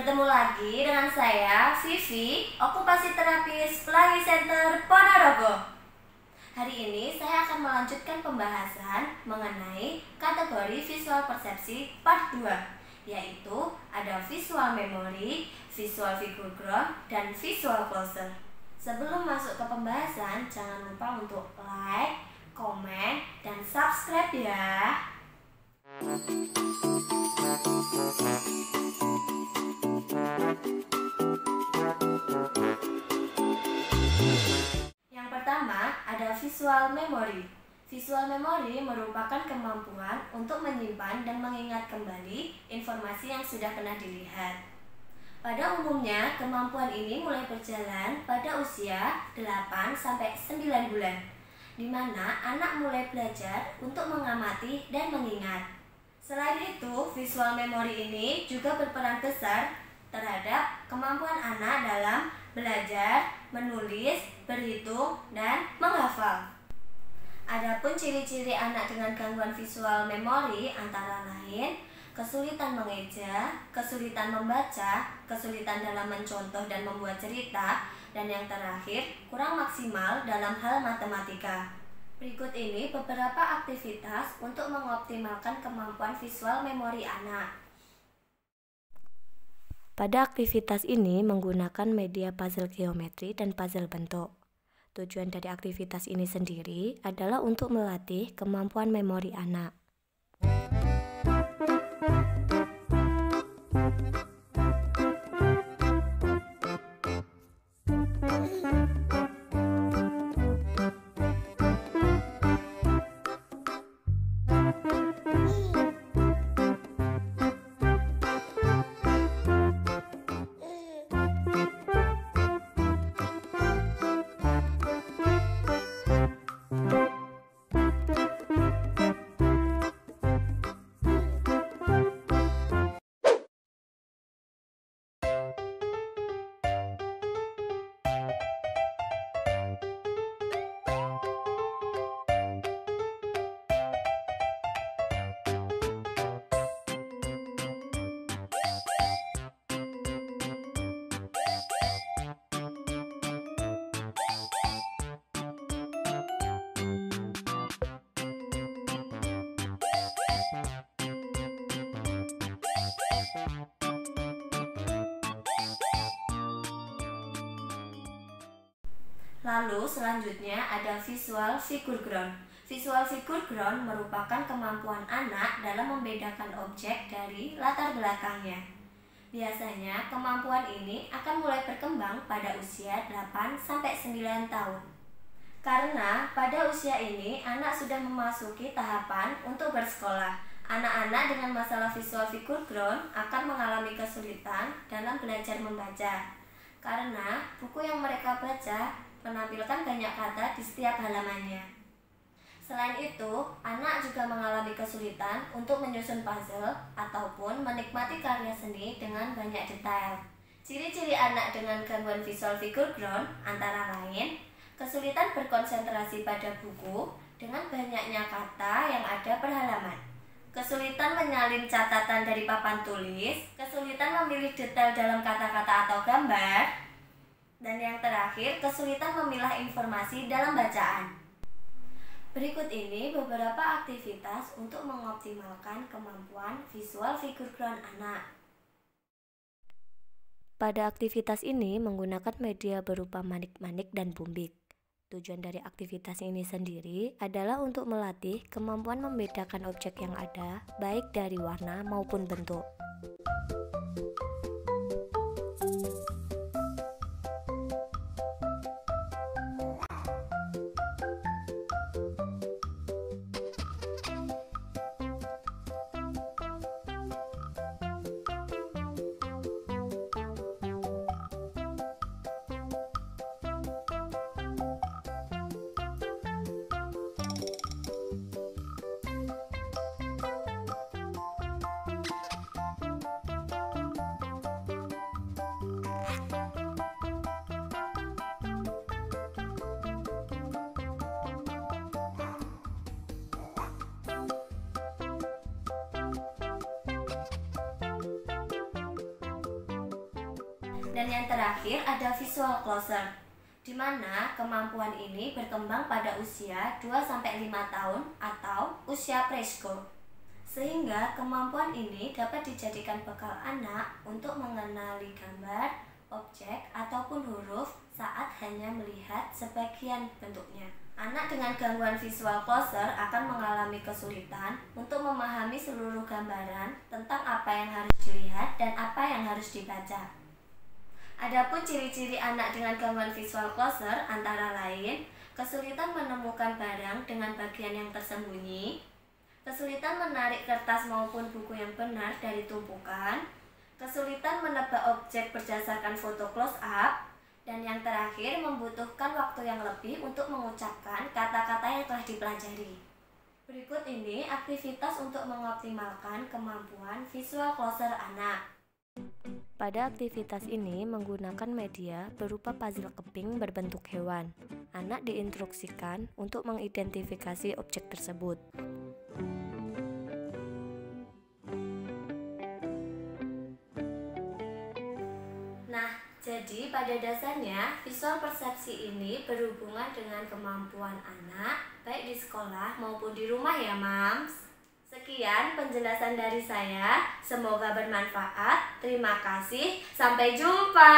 Bertemu lagi dengan saya, Vivi, okupasi terapis Pelangi Center Ponorogo. Hari ini saya akan melanjutkan pembahasan mengenai kategori visual persepsi part 2, yaitu ada visual memory, visual figure ground, dan visual closure. Sebelum masuk ke pembahasan, jangan lupa untuk like, komen, dan subscribe ya. Yang pertama ada visual memory. Visual memory merupakan kemampuan untuk menyimpan dan mengingat kembali informasi yang sudah pernah dilihat. Pada umumnya, kemampuan ini mulai berjalan pada usia 8-9 bulan, di mana anak mulai belajar untuk mengamati dan mengingat. Selain itu, visual memory ini juga berperan besar terhadap kemampuan anak dalam belajar, menulis, berhitung, dan menghafal. Adapun ciri-ciri anak dengan gangguan visual memory antara lain kesulitan mengeja, kesulitan membaca, kesulitan dalam mencontoh dan membuat cerita, dan yang terakhir kurang maksimal dalam hal matematika. Berikut ini beberapa aktivitas untuk mengoptimalkan kemampuan visual memori anak. Pada aktivitas ini menggunakan media puzzle geometri dan puzzle bentuk. Tujuan dari aktivitas ini sendiri adalah untuk melatih kemampuan memori anak. Lalu selanjutnya ada visual figure ground. Visual figure ground merupakan kemampuan anak dalam membedakan objek dari latar belakangnya. Biasanya kemampuan ini akan mulai berkembang pada usia 8-9 tahun. Karena pada usia ini anak sudah memasuki tahapan untuk bersekolah. Anak-anak dengan masalah visual figure ground akan mengalami kesulitan dalam belajar membaca. Karena buku yang mereka baca menampilkan banyak kata di setiap halamannya. Selain itu, anak juga mengalami kesulitan untuk menyusun puzzle ataupun menikmati karya seni dengan banyak detail. Ciri-ciri anak dengan gangguan visual figure ground antara lain kesulitan berkonsentrasi pada buku dengan banyaknya kata yang ada per halaman, kesulitan menyalin catatan dari papan tulis, kesulitan memilih detail dalam kata-kata atau gambar, dan yang terakhir, kesulitan memilah informasi dalam bacaan. Berikut ini beberapa aktivitas untuk mengoptimalkan kemampuan visual figure ground anak. Pada aktivitas ini menggunakan media berupa manik-manik dan bumbik. Tujuan dari aktivitas ini sendiri adalah untuk melatih kemampuan membedakan objek yang ada, baik dari warna maupun bentuk. Dan yang terakhir ada visual closer, di mana kemampuan ini berkembang pada usia 2-5 tahun atau usia preschool. Sehingga kemampuan ini dapat dijadikan bekal anak untuk mengenali gambar, objek, ataupun huruf saat hanya melihat sebagian bentuknya. Anak dengan gangguan visual closer akan mengalami kesulitan untuk memahami seluruh gambaran tentang apa yang harus dilihat dan apa yang harus dibaca. Adapun ciri-ciri anak dengan gangguan visual closer antara lain kesulitan menemukan barang dengan bagian yang tersembunyi, kesulitan menarik kertas maupun buku yang benar dari tumpukan, kesulitan menebak objek berdasarkan foto close up, dan yang terakhir membutuhkan waktu yang lebih untuk mengucapkan kata-kata yang telah dipelajari. Berikut ini aktivitas untuk mengoptimalkan kemampuan visual closer anak. Pada aktivitas ini menggunakan media berupa puzzle keping berbentuk hewan. Anak diinstruksikan untuk mengidentifikasi objek tersebut. Nah, jadi pada dasarnya visual persepsi ini berhubungan dengan kemampuan anak baik di sekolah maupun di rumah ya, Mams. Sekian penjelasan dari saya, semoga bermanfaat. Terima kasih, sampai jumpa.